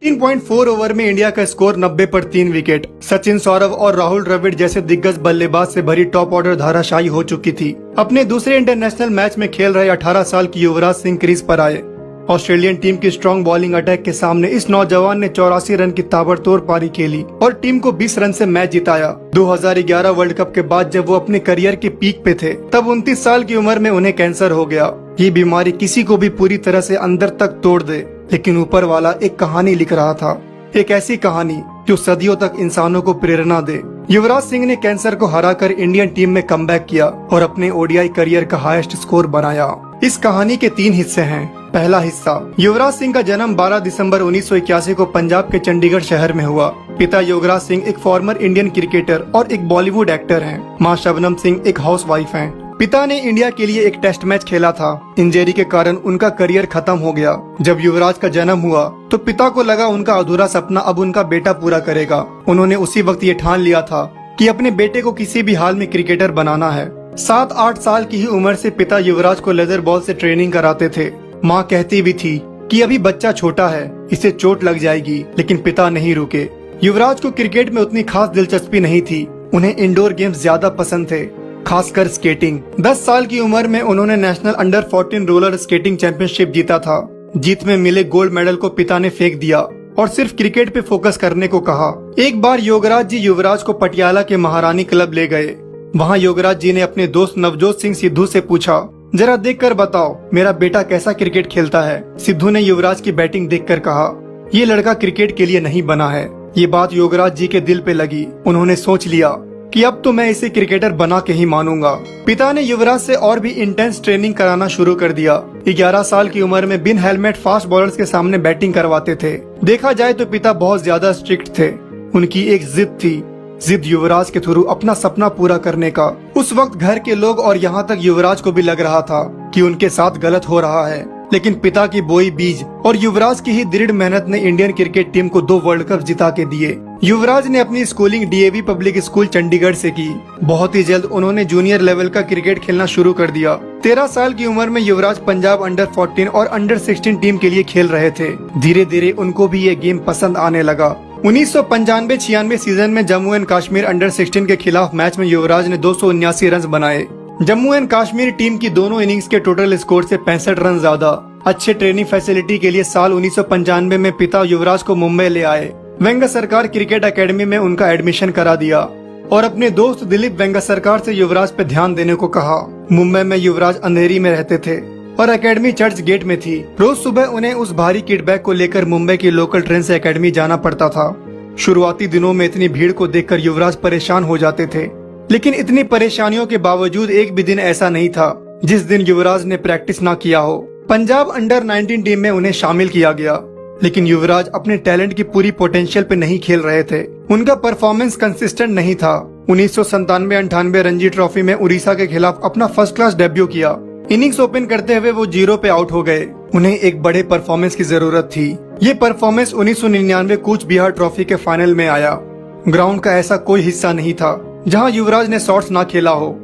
18.4 over में India का score 90 पर 3 विकेट। सचिन, सौरव और राहुल द्रविड़ जैसे दिग्गज बल्लेबाज से भरी टॉप ऑर्डर धाराशायी हो चुकी थी। अपने दूसरे इंटरनेशनल मैच में खेल रहे 18 साल की युवराज सिंह क्रीज पर आए। ऑस्ट्रेलियन टीम की स्ट्रॉन्ग बॉलिंग अटैक के सामने इस नौजवान ने 84 रन की ताबड़तोड़ पारी खेली और टीम को 20 रन से मैच जिताया। 2011 वर्ल्ड कप के बाद जब वो अपने करियर के पीक पे थे, तब 29 साल की उम्र में उन्हें कैंसर हो गया। ये बीमारी किसी को भी पूरी तरह से अंदर तक तोड़ दे, लेकिन ऊपर वाला एक कहानी लिख रहा था, एक ऐसी कहानी जो सदियों तक इंसानों को प्रेरणा दे। युवराज सिंह ने कैंसर को हराकर इंडियन टीम में कमबैक किया और अपने ओडीआई करियर का हाईएस्ट स्कोर बनाया। इस कहानी के 3 हिस्से हैं। पहला हिस्सा, युवराज सिंह का जन्म 12 दिसंबर 1981 को पंजाब के चंडीगढ़ शहर में हुआ। पिता युवराज सिंह एक फॉर्मर इंडियन क्रिकेटर और एक बॉलीवुड एक्टर हैं। मां शबनम सिंह एक हाउसवाइफ हैं। पिता ने इंडिया के लिए एक टेस्ट मैच खेला था। इंजरी के कारण उनका करियर खत्म हो गया। जब युवराज का जन्म हुआ तो पिता को लगा उनका अधूरा सपना अब उनका बेटा पूरा करेगा। उन्होंने उसी वक्त ये ठान लिया था कि अपने बेटे को किसी भी हाल में क्रिकेटर बनाना है। 7-8 साल की ही उम्र से पिता युवराज को लेदर बॉल से ट्रेनिंग कराते थे। माँ कहती भी थी कि अभी बच्चा छोटा है, इसे चोट लग जाएगी, लेकिन पिता नहीं रुके। युवराज को क्रिकेट में उतनी खास दिलचस्पी नहीं थी। उन्हें इंडोर गेम्स ज्यादा पसंद थे, खासकर स्केटिंग। 10 साल की उम्र में उन्होंने national under 14 roller skating championship जीता था। जीत में मिले गोल्ड मेडल को पिता ने फेंक दिया और सिर्फ क्रिकेट पे फोकस करने को कहा। एक बार योगराज जी युवराज को पटियाला के महारानी क्लब ले गए। वहाँ योगराज जी ने अपने दोस्त नवजोत सिंह सिद्धू से पूछा, जरा देखकर बताओ मेरा बेटा कैसा क्रिकेट खेलता है। सिद्धू ने युवराज की बैटिंग देखकर कहा, ये लड़का क्रिकेट के लिए नहीं बना है। ये बात योगराज जी के दिल पे लगी। उन्होंने सोच लिया कि अब तो मैं इसे क्रिकेटर बना के ही मानूंगा। पिता ने युवराज से और भी इंटेंस ट्रेनिंग कराना शुरू कर दिया। 11 साल की उम्र में बिन हेलमेट फास्ट बॉलर्स के सामने बैटिंग करवाते थे। देखा जाए तो पिता बहुत ज्यादा स्ट्रिक्ट थे। उनकी एक जिद थी, जिद युवराज के थ्रू अपना सपना पूरा करने का। उस वक्त घर के लोग और यहाँ तक युवराज को भी लग रहा था कि उनके साथ गलत हो रहा है, लेकिन पिता की बोई बीज और युवराज की ही दृढ़ मेहनत ने इंडियन क्रिकेट टीम को 2 वर्ल्ड कप जिता के दिए। युवराज ने अपनी schooling DAV public school Chandigarh से की। बहुत ही जल्द उन्होंने जूनियर लेवल का क्रिकेट खेलना शुरू कर दिया। 13 साल की उम्र में युवराज पंजाब अंडर 14 और अंडर 16 टीम के लिए खेल रहे थे। धीरे धीरे उनको भी ये गेम पसंद आने लगा। 1995-96 सीजन में जम्मू एंड कश्मीर अंडर 16 के खिलाफ मैच में युवराज ने 279 रन बनाए। जम्मू एंड कश्मीर टीम की दोनों इनिंग्स के टोटल स्कोर से 65 रन ज्यादा। अच्छे ट्रेनिंग फैसिलिटी के लिए साल 1995 में पिता युवराज को मुंबई ले आए। वेंगा सरकार क्रिकेट एकेडमी में उनका एडमिशन करा दिया और अपने दोस्त दिलीप वेंगा सरकार से युवराज पे ध्यान देने को कहा। मुंबई में युवराज अंधेरी में रहते थे और एकेडमी चर्च गेट में थी। रोज सुबह उन्हें उस भारी किट बैग को लेकर मुंबई की लोकल ट्रेन से एकेडमी जाना पड़ता था। शुरुआती दिनों में इतनी भीड़ को देखकर युवराज परेशान हो जाते थे, लेकिन इतनी परेशानियों के बावजूद एक भी दिन ऐसा नहीं था जिस दिन युवराज ने प्रैक्टिस ना किया हो। पंजाब अंडर 19 टीम में उन्हें शामिल किया गया, लेकिन युवराज अपने टैलेंट की पूरी पोटेंशियल पे नहीं खेल रहे थे। उनका परफॉर्मेंस कंसिस्टेंट नहीं था। 1997-98 रणजी ट्रॉफी में उड़ीसा के खिलाफ अपना फर्स्ट क्लास डेब्यू किया। इनिंग्स ओपन करते हुए वो 0 पे आउट हो गए। उन्हें एक बड़े परफॉर्मेंस की जरूरत थी। ये परफॉर्मेंस 1999 कूच बिहार ट्रॉफी के फाइनल में आया। ग्राउंड का ऐसा कोई हिस्सा नहीं था जहां युवराज ने शॉट्स ना खेला हो।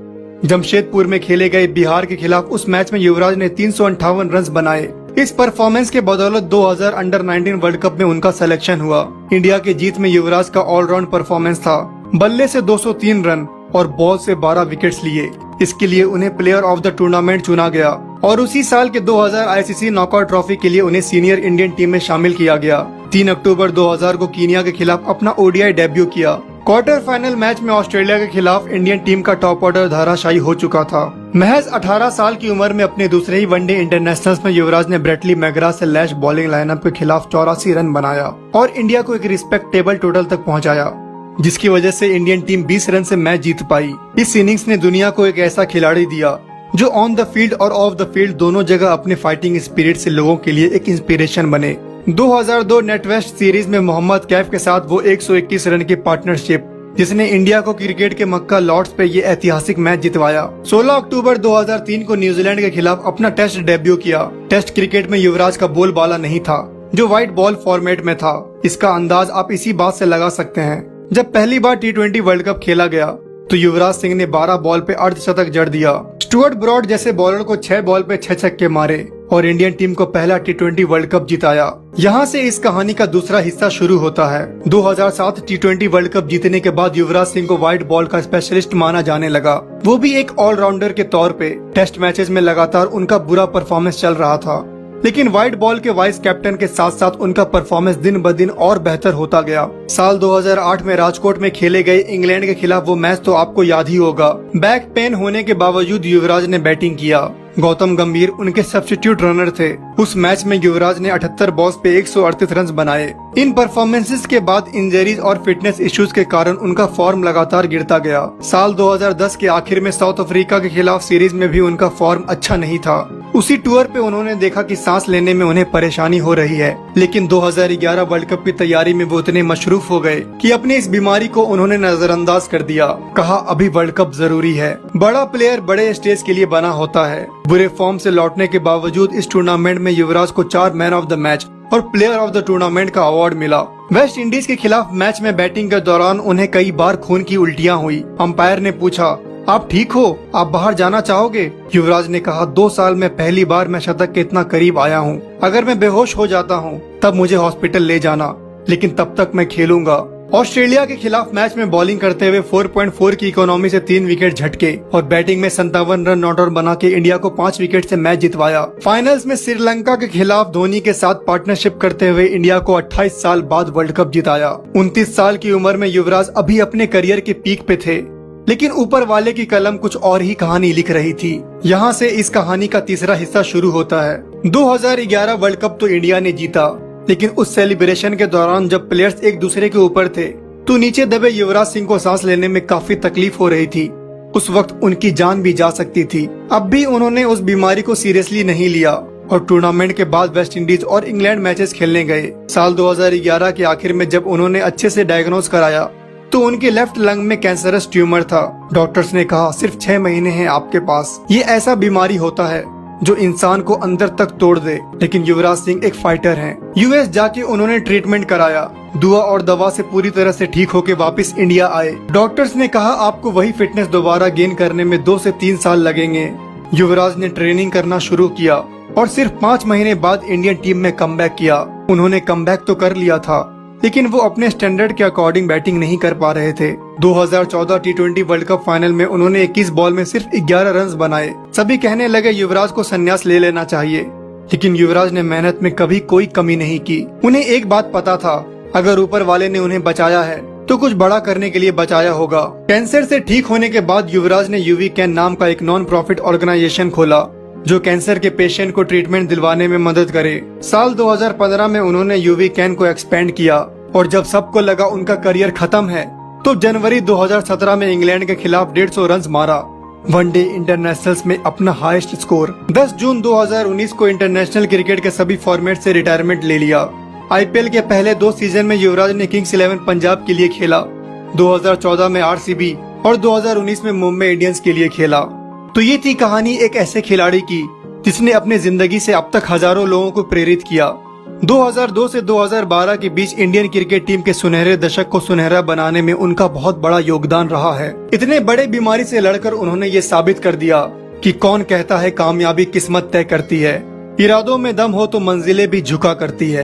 जमशेदपुर में खेले गए बिहार के खिलाफ उस मैच में युवराज ने 358 रन बनाए। इस परफॉर्मेंस के बदौलत 2000 अंडर 19 वर्ल्ड कप में उनका सिलेक्शन हुआ। इंडिया की जीत में युवराज का ऑलराउंड परफॉर्मेंस था। बल्ले से 203 रन और बॉल से 12 विकेट्स लिए। इसके लिए उन्हें प्लेयर ऑफ द टूर्नामेंट चुना गया और उसी साल के 2000 आईसीसी नॉकआउट ट्रॉफी के लिए उन्हें सीनियर इंडियन टीम में शामिल किया गया। 3 अक्टूबर 2000 को कीनिया के खिलाफ अपना ओडीआई डेब्यू किया। क्वार्टर फाइनल मैच में ऑस्ट्रेलिया के खिलाफ इंडियन टीम का टॉप ऑर्डर धाराशायी हो चुका था। महज 18 साल की उम्र में अपने दूसरे ही वनडे इंटरनेशनल्स में युवराज ने ब्रेटली मैगरा से लैश बॉलिंग लाइनअप के खिलाफ 84 रन बनाया और इंडिया को एक रिस्पेक्टेबल टोटल तक पहुंचाया, जिसकी वजह से इंडियन टीम 20 रन से मैच जीत पाई। इस इनिंग्स ने दुनिया को एक ऐसा खिलाड़ी दिया जो ऑन द फील्ड और ऑफ द फील्ड दोनों जगह अपने फाइटिंग स्पिरिट से लोगों के लिए एक इंस्पिरेशन बने। 2002 नेटवेस्ट सीरीज में मोहम्मद कैफ के साथ वो 121 रन की पार्टनरशिप जिसने इंडिया को क्रिकेट के मक्का लॉर्ड्स पे ये ऐतिहासिक मैच जितवाया। 16 अक्टूबर 2003 को न्यूजीलैंड के खिलाफ अपना टेस्ट डेब्यू किया। टेस्ट क्रिकेट में युवराज का बोलबाला नहीं था, जो व्हाइट बॉल फॉर्मेट में था। इसका अंदाज आप इसी बात से लगा सकते हैं, जब पहली बार T20 वर्ल्ड कप खेला गया तो युवराज सिंह ने 12 बॉल पे अर्धशतक जड़ दिया। स्टुअर्ट ब्रॉड जैसे बॉलर को 6 बॉल पे 6 छक्के मारे। और इंडियन टीम को पहला T20 वर्ल्ड कप जिताया। यहाँ से इस कहानी का दूसरा हिस्सा शुरू होता है। 2007 T20 वर्ल्ड कप जीतने के बाद युवराज सिंह को व्हाइट बॉल का स्पेशलिस्ट माना जाने लगा, वो भी एक ऑलराउंडर के तौर पे। टेस्ट मैचेस में लगातार उनका बुरा परफॉर्मेंस चल रहा था, लेकिन व्हाइट बॉल के वाइस कैप्टन के साथ साथ उनका परफॉर्मेंस दिन ब दिन और बेहतर होता गया। साल 2008 में राजकोट में खेले गए इंग्लैंड के खिलाफ वो मैच तो आपको याद ही होगा। बैक पेन होने के बावजूद युवराज ने बैटिंग किया। गौतम गंभीर उनके सब्स्टिट्यूट रनर थे। उस मैच में युवराज ने 78 बॉल्स पे 138 रन बनाए। इन परफॉर्मेंसेस के बाद इंजरीज और फिटनेस इश्यूज के कारण उनका फॉर्म लगातार गिरता गया। साल 2010 के आखिर में साउथ अफ्रीका के खिलाफ सीरीज में भी उनका फॉर्म अच्छा नहीं था। उसी टूर पे उन्होंने देखा कि सांस लेने में उन्हें परेशानी हो रही है, लेकिन 2011 वर्ल्ड कप की तैयारी में वो इतने मशरूफ हो गए कि अपनी इस बीमारी को उन्होंने नजरअंदाज कर दिया। कहा अभी वर्ल्ड कप जरूरी है। बड़ा प्लेयर बड़े स्टेज के लिए बना होता है। बुरे फॉर्म से लौटने के बावजूद इस टूर्नामेंट में युवराज को 4 मैन ऑफ द मैच और प्लेयर ऑफ द टूर्नामेंट का अवार्ड मिला। वेस्ट इंडीज के खिलाफ मैच में बैटिंग के दौरान उन्हें कई बार खून की उल्टियां हुई। अंपायर ने पूछा, आप ठीक हो? आप बाहर जाना चाहोगे? युवराज ने कहा, 2 साल में पहली बार मैं शतक के इतना करीब आया हूँ। अगर मैं बेहोश हो जाता हूँ तब मुझे हॉस्पिटल ले जाना, लेकिन तब तक मैं खेलूंगा। ऑस्ट्रेलिया के खिलाफ मैच में बॉलिंग करते हुए 4.4 की इकोनॉमी से 3 विकेट झटके और बैटिंग में 57 रन नॉट आउट बना के इंडिया को 5 विकेट से मैच जितवाया। फाइनल्स में श्रीलंका के खिलाफ धोनी के साथ पार्टनरशिप करते हुए इंडिया को 28 साल बाद वर्ल्ड कप जिताया। 29 साल की उम्र में युवराज अभी अपने करियर के पीक पे थे, लेकिन ऊपर वाले की कलम कुछ और ही कहानी लिख रही थी। यहाँ से इस कहानी का तीसरा हिस्सा शुरू होता है। 2011 वर्ल्ड कप तो इंडिया ने जीता, लेकिन उस सेलिब्रेशन के दौरान जब प्लेयर्स एक दूसरे के ऊपर थे तो नीचे दबे युवराज सिंह को सांस लेने में काफी तकलीफ हो रही थी। उस वक्त उनकी जान भी जा सकती थी। अब भी उन्होंने उस बीमारी को सीरियसली नहीं लिया और टूर्नामेंट के बाद वेस्ट इंडीज और इंग्लैंड मैचेस खेलने गए। साल 2011 के आखिर में जब उन्होंने अच्छे से डायग्नोज कराया तो उनके लेफ्ट लंग में कैंसरस ट्यूमर था। डॉक्टर्स ने कहा सिर्फ 6 महीने हैं आपके पास। ये ऐसा बीमारी होता है जो इंसान को अंदर तक तोड़ दे, लेकिन युवराज सिंह एक फाइटर हैं। यूएस जाके उन्होंने ट्रीटमेंट कराया। दुआ और दवा से पूरी तरह से ठीक होके वापस इंडिया आए। डॉक्टर्स ने कहा आपको वही फिटनेस दोबारा गेन करने में 2 से 3 साल लगेंगे। युवराज ने ट्रेनिंग करना शुरू किया और सिर्फ 5 महीने बाद इंडियन टीम में कमबैक किया। उन्होंने कमबैक तो कर लिया था, लेकिन वो अपने स्टैंडर्ड के अकॉर्डिंग बैटिंग नहीं कर पा रहे थे। 2014 T20 वर्ल्ड कप फाइनल में उन्होंने 21 बॉल में सिर्फ 11 रन बनाए। सभी कहने लगे युवराज को संन्यास ले लेना चाहिए, लेकिन युवराज ने मेहनत में कभी कोई कमी नहीं की। उन्हें एक बात पता था, अगर ऊपर वाले ने उन्हें बचाया है तो कुछ बड़ा करने के लिए बचाया होगा। कैंसर से ठीक होने के बाद युवराज ने यूवी कैन नाम का एक नॉन प्रॉफिट ऑर्गेनाइजेशन खोला जो कैंसर के पेशेंट को ट्रीटमेंट दिलवाने में मदद करे। साल 2015 में उन्होंने यूवी कैन को एक्सपेंड किया और जब सबको लगा उनका करियर खत्म है तो जनवरी 2017 में इंग्लैंड के खिलाफ 150 रन मारा। वनडे इंटरनेशनल्स में अपना हाईएस्ट स्कोर। 10 जून 2019 को इंटरनेशनल क्रिकेट के सभी फॉर्मेट से रिटायरमेंट ले लिया। आईपीएल के पहले 2 सीजन में युवराज ने किंग्स 11 पंजाब के लिए खेला, 2014 में आरसीबी और 2019 में मुंबई इंडियंस के लिए खेला। तो ये थी कहानी एक ऐसे खिलाड़ी की जिसने अपनी जिंदगी से अब तक हजारों लोगों को प्रेरित किया। 2002 से 2012 के बीच इंडियन क्रिकेट टीम के सुनहरे दशक को सुनहरा बनाने में उनका बहुत बड़ा योगदान रहा है। इतने बड़े बीमारी से लड़कर उन्होंने ये साबित कर दिया कि कौन कहता है कामयाबी किस्मत तय करती है। इरादों में दम हो तो मंजिलें भी झुका करती है।